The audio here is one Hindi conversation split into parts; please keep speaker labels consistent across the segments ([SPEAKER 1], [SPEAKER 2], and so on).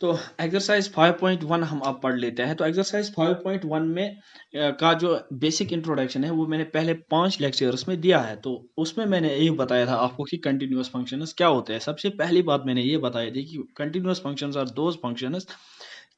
[SPEAKER 1] तो एक्सरसाइज 5.1 हम अब पढ़ लेते हैं। तो एक्सरसाइज 5.1 में का जो बेसिक इंट्रोडक्शन है वो मैंने पहले 5 लेक्चर्स में दिया है। तो उसमें मैंने ये बताया था आपको कि कंटिन्यूअस फंक्शंस क्या होते हैं। सबसे पहली बात मैंने ये बताई थी कि continuous functions are those functions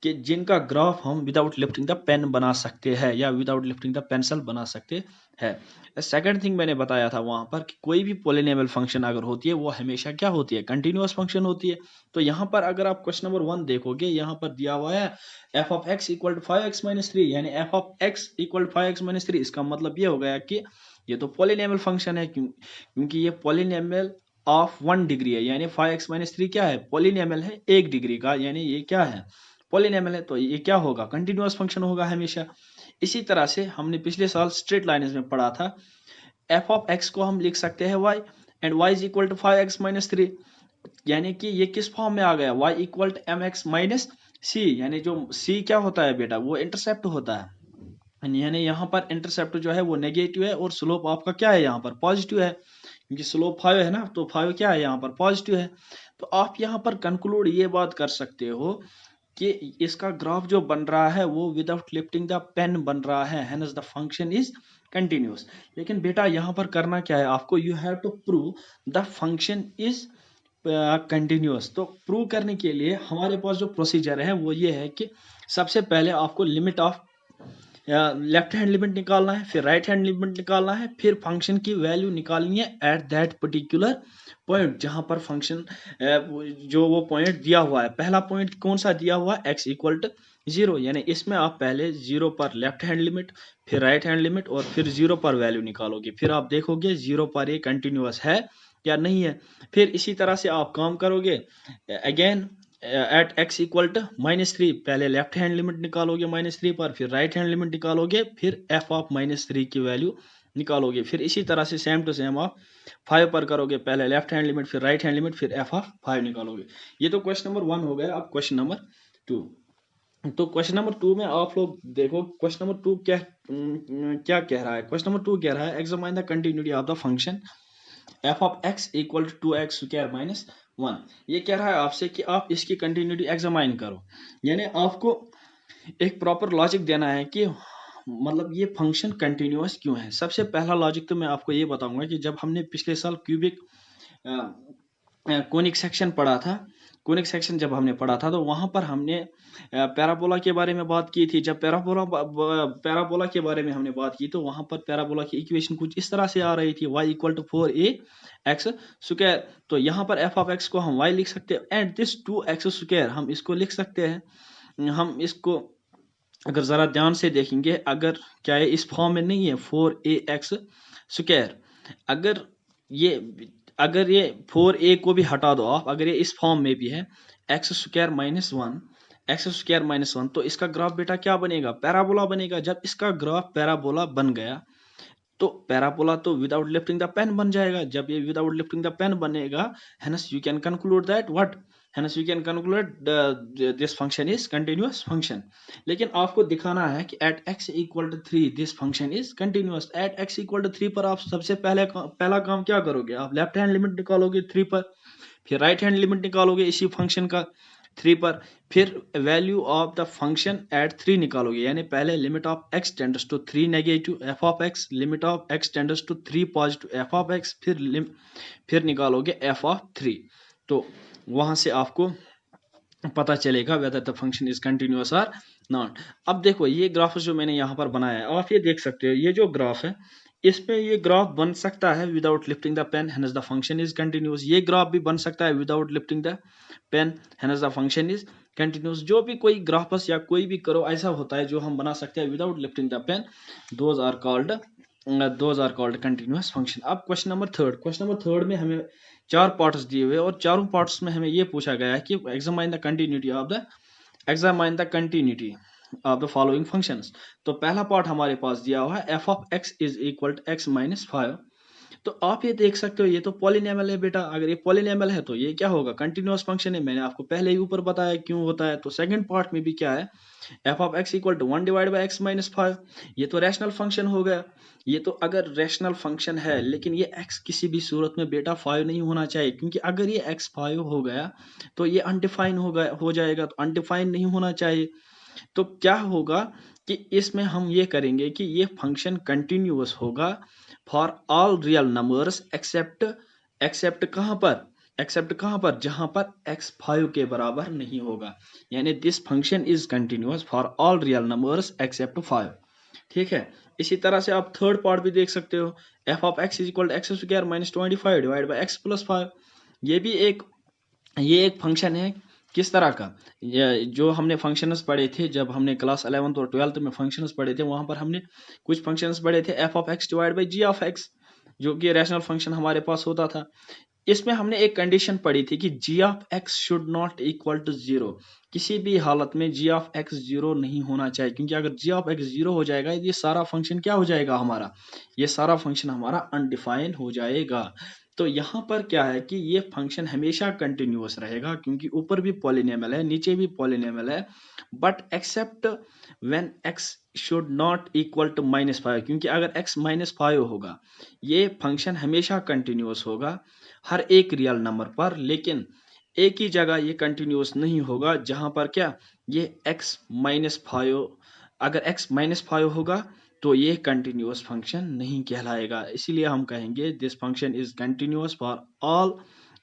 [SPEAKER 1] कि जिनका ग्राफ हम विदाउट लिफ्टिंग द पेन बना सकते हैं या विदाउट लिफ्टिंग द पेंसिल बना सकते हैं। सेकंड थिंग मैंने बताया था वहां पर कि कोई भी पॉलिनोमियल फंक्शन अगर होती है वो हमेशा क्या होती है, कंटिन्यूअस फंक्शन होती है। तो यहाँ पर अगर आप क्वेश्चन नंबर 1 देखोगे, यहाँ पर दिया हुआ है F of x equal to 5x-3, यानी F of x equal to 5x-3। इसका मतलब ये हो गया कि ये तो पॉलिनोमियल फंक्शन है, क्योंकि ये पॉलिनोमियल ऑफ 1 डिग्री है, यानी 5x-3 क्या है, पॉलिनोमियल है 1 डिग्री का, यानी ये क्या है, पॉलिनोमियल है। तो ये क्या होगा, कंटिन्यूअस फंक्शन होगा हमेशा। इसी तरह से हमने पिछले साल स्ट्रेट लाइन्स में पढ़ा था, एफ ऑफ एक्स को हम लिख सकते हैं y and y is equal to 5x-3, यानी कि ये किस फॉर्म में आ गया, y इक्वल टू mx-c, यानी जो c क्या होता है बेटा, वो इंटरसेप्ट होता है। यानी यहाँ पर इंटरसेप्ट जो है वो नेगेटिव है और स्लोप आपका क्या है, यहाँ पर पॉजिटिव है, क्योंकि स्लोप 5 है ना, तो 5 क्या है यहाँ पर, पॉजिटिव है। तो आप यहाँ पर कंक्लूड ये बात कर सकते हो कि इसका ग्राफ जो बन रहा है वो विदाउट लिफ्टिंग द पेन बन रहा है, hence the function is continuous. लेकिन बेटा यहाँ पर करना क्या है आपको, you have to prove the function is continuous. तो प्रूव करने के लिए हमारे पास जो प्रोसीजर है वो ये है कि सबसे पहले आपको limit of left hand limit निकालना है, फिर राइट हैंड लिमिट निकालना है, फिर फंक्शन की वैल्यू निकालनी है एट दैट पर्टिकुलर पॉइंट, जहां पर फंक्शन जो वो पॉइंट दिया हुआ है। पहला पॉइंट कौन सा दिया हुआ है, x इक्वल टू 0, यानी इसमें आप पहले 0 पर लेफ्ट हैंड लिमिट, फिर राइट हैंड लिमिट और फिर 0 पर वैल्यू निकालोगे। फिर आप देखोगे 0 पर ये कंटिन्यूअस है या नहीं है। फिर इसी तरह से आप काम करोगे again at x equal to -3, पहले लेफ्ट हैंड लिमिट निकालोगे -3 पर, फिर राइट हैंड लिमिट निकालोगे, फिर f ऑफ -3 की वैल्यू निकालोगे। फिर इसी तरह से सेम टू सेम आप 5 पर करोगे, पहले लेफ्ट हैंड लिमिट, फिर राइट हैंड लिमिट, फिर f ऑफ 5 निकालोगे। ये तो क्वेश्चन नंबर 1 हो गया। अब क्वेश्चन नंबर 2। तो क्वेश्चन नंबर 2 में आप लोग देखो, क्वेश्चन नंबर 2 क्या कह रहा है। क्वेश्चन नंबर 2 कह रहा है examine the continuity of the function F of x equal to 2x square minus 1। ये कह रहा है आपसे कि आप इसकी कंटिन्यूटी एग्जामाइन करो, यानी आपको एक प्रॉपर लॉजिक देना है कि मतलब ये फंक्शन कंटिन्यूअस क्यों है। सबसे पहला लॉजिक तो मैं आपको ये बताऊंगा कि जब हमने पिछले साल क्यूबिक कोनिक सेक्शन पढ़ा था, कोनिक सेक्शन जब हमने पढ़ा था तो वहां पर हमने पैराबोला के बारे में बात की थी। जब पैराबोला के बारे में हमने बात की तो वहां पर पैराबोला की इक्वेशन कुछ इस तरह से आ रही थी, y equal to 4ax square. तो यहाँ पर f ऑफ x को हम y लिख सकते हैं एंड दिस 2x स्क्वायर हम इसको लिख सकते हैं। हम इसको अगर जरा ध्यान से देखेंगे, अगर क्या है इस फॉर्म में नहीं है 4ax स्क्वायर, अगर ये अगर ये 4a को भी हटा दो आप, अगर ये इस फॉर्म में भी है x square minus 1, x square minus 1, तो इसका ग्राफ बेटा क्या बनेगा, पैराबोला बनेगा। जब इसका ग्राफ पैराबोला बन गया तो पैराबोला तो विदाउट लिफ्टिंग द पेन बन जाएगा। जब ये विदाउट लिफ्टिंग द पेन बनेगा, hence you can conclude that what, hence you can conclude this function is continuous function. लेकिन आपको दिखाना है कि at x equal to 3 this function is continuous. At x equal to 3 पर आप सबसे पहला काम क्या करोगे, आप लेफ्ट हैंड लिमिट निकालोगे 3 पर, फिर राइट हैंड लिमिट निकालोगे इसी फंक्शन का 3 पर, फिर value of the function at 3 निकालोगे, यानी पहले limit of x tends to 3 negative f of x, limit of x tends to 3 positive f of x, फिर निकालोगे f ऑफ 3। तो वहां से आपको पता चलेगा whether the function is continuous और नॉट। अब देखो ये ग्राफ जो मैंने यहाँ पर बनाया है, आप ये देख सकते हो, ये जो ग्राफ है इसमें ये ग्राफ बन सकता है without lifting the pen, hence the function is continuous. ये ग्राफ भी बन सकता है without lifting the pen, hence the function is continuous. जो भी कोई ग्राफस या कोई भी करो ऐसा होता है जो हम बना सकते हैं without lifting the pen, those are called continuous function. अब क्वेश्चन नंबर 3, क्वेश्चन नंबर 3 में हमें 4 पार्ट्स दिए हुए और चारों पार्ट्स में हमें ये पूछा गया है कि examine the continuity of the following functions. तो पहला पार्ट हमारे पास दिया हुआ है F of x is equal to x minus 5। तो आप ये देख सकते हो ये तो पॉलिनॉमियल है बेटा। अगर ये पॉलिनॉमियल है तो ये क्या होगा, कंटिन्यूअस फंक्शन है। मैंने आपको पहले ही ऊपर बताया क्यों होता है। तो सेकंड पार्ट में भी क्या है, F of x equal to 1 divide by x minus 5, ये तो रैशनल फंक्शन हो गया। ये तो अगर रैशनल फंक्शन है, लेकिन ये एक्स किसी भी सूरत में बेटा 5 नहीं होना चाहिए, क्योंकि अगर ये एक्स 5 हो गया तो ये अनडिफाइन हो जाएगा, तो अनडिफाइन नहीं होना चाहिए। तो क्या होगा कि इसमें हम ये करेंगे कि ये फंक्शन कंटिन्यूअस होगा for all real numbers except except कहां पर, जहां पर x 5 के बराबर नहीं होगा। यानी this function is continuous for all real numbers accept 5। ठीक है। इसी तरह से आप थर्ड पार्ट भी देख सकते हो, f of x is equal to x square minus 25 divide by x plus 5। ये भी ये एक फंक्शन है। किस तरह का, जो हमने फंक्शंस पढ़े थे जब हमने क्लास 11th और 12th में फंक्शंस पढ़े थे, वहां पर हमने कुछ फंक्शंस पढ़े थे, f of x divide by g of x, जो कि रैशनल फंक्शन हमारे पास होता था। इसमें हमने एक कंडीशन पढ़ी थी कि G of x should not equal to 0। किसी भी हालत में जी ऑफ एक्स 0 नहीं होना चाहिए, क्योंकि अगर जी ऑफ एक्स 0 हो जाएगा, ये सारा फंक्शन क्या हो जाएगा हमारा, ये सारा फंक्शन हमारा अनडिफाइन हो जाएगा। तो यहाँ पर क्या है कि ये फंक्शन हमेशा कंटिन्यूअस रहेगा, क्योंकि ऊपर भी पॉलिनॉमियल है नीचे भी पॉलिनॉमियल है, but except when x should not equal to -5, क्योंकि अगर x -5 होगा, ये फंक्शन हमेशा कंटिन्यूअस होगा हर एक रियल नंबर पर, लेकिन एक ही जगह ये कंटिन्यूअस नहीं होगा, जहां पर क्या, ये x -5, अगर x -5 होगा तो ये कंटिन्यूअस फंक्शन नहीं कहलाएगा। इसीलिए हम कहेंगे this function is continuous for all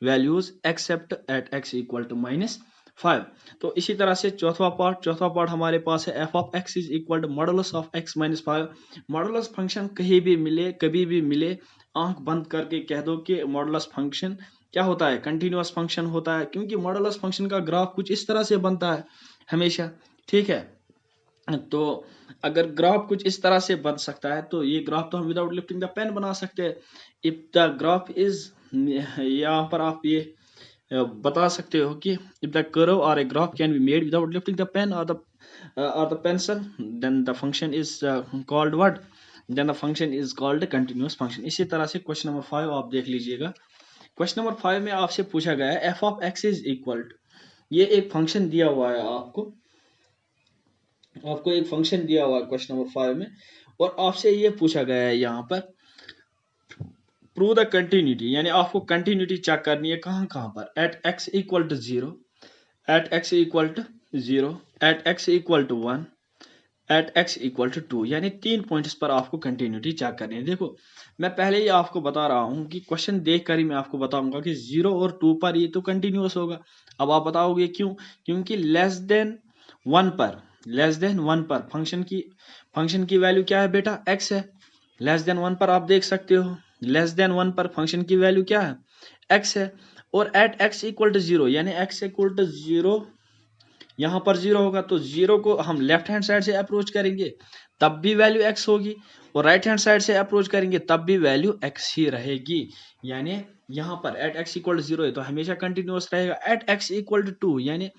[SPEAKER 1] values except at x equal to -5। तो इसी तरह से चौथा पार्ट हमारे पास है, F of x is equal to modulus of x -5। Modulus function कहीं भी मिले, कभी भी मिले, आंख बंद करके कह दो कि मॉडुलस फंक्शन क्या होता है, कंटिन्यूअस फंक्शन होता है, क्योंकि मॉडुलस फंक्शन का ग्राफ कुछ इस तरह से बनता है हमेशा। ठीक है। तो अगर ग्राफ कुछ इस तरह से बन सकता है, तो ये ग्राफ तो हम विदाउट लिफ्टिंग द पेन बना सकते हैं। इफ द ग्राफ इज, यहाँ पर आप ये बता सकते हो कि if the curve or a graph can be made without lifting the pen or the pencil, then the function is called what, then the function is called continuous function. इसी तरह से क्वेश्चन नंबर 5 आप देख लीजिएगा। क्वेश्चन नंबर 5 में आपसे पूछा गया है F of x is equal to, ये एक फंक्शन दिया हुआ है आपको एक फंक्शन दिया हुआ है क्वेश्चन नंबर 5 में, और आपसे ये पूछा गया है यहाँ पर प्रूव द कंटिन्यूटी, यानी आपको कंटिन्यूटी चेक करनी है कहाँ पर, at x equal to 0, at x equal to 0, at x equal to 1, at x equal to 2, यानी 3 पॉइंट्स पर आपको कंटिन्यूटी चेक करनी है। देखो मैं पहले ही आपको बता रहा हूँ कि क्वेश्चन देख कर ही मैं आपको बताऊंगा कि 0 और 2 पर ये तो कंटिन्यूअस होगा। अब आप बताओगे क्यों, क्योंकि लेस देन 1 पर फंक्शन की वैल्यू क्या है बेटा, x है। लेस देन 1 पर आप देख सकते हो, लेस देन 1 पर फंक्शन की वैल्यू क्या है, x है। और एट x इक्वल टू 0, यानी x इक्वल टू 0, यहां पर 0 होगा, तो 0 को हम लेफ्ट हैंड साइड से अप्रोच करेंगे तब भी वैल्यू x होगी, और राइट हैंड साइड से अप्रोच करेंगे तब भी वैल्यू x ही रहेगी। यानी यहां पर एट x इक्वल टू 0 है तो हमेशा कंटिन्यूअस रहेगा। एट x इक्वल टू 2, यानी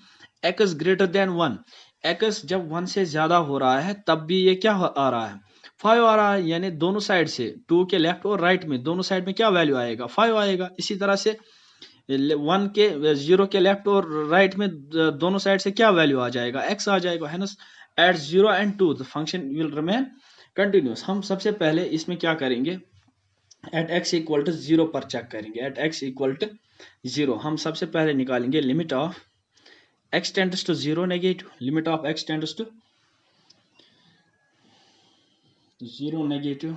[SPEAKER 1] x ग्रेटर देन 1, x जब 1 से ज्यादा हो रहा है तब भी ये क्या आ रहा है, 5 आ रहा है। यानी दोनों साइड से, 2 के लेफ्ट और राइट में दोनों साइड में क्या वैल्यू आएगा, 5 आएगा। इसी तरह से 0 के लेफ्ट और राइट में दोनों साइड से क्या वैल्यू आ जाएगा, x आ जाएगा। है ना, at 0 and 2 the function will remain continuous. हम सबसे पहले इसमें क्या करेंगे, एट x इक्वल टू 0 पर चेक करेंगे। एट x इक्वल टू 0 हम सबसे पहले निकालेंगे limit of x tends to 0 negative, limit of x tends to 0 negative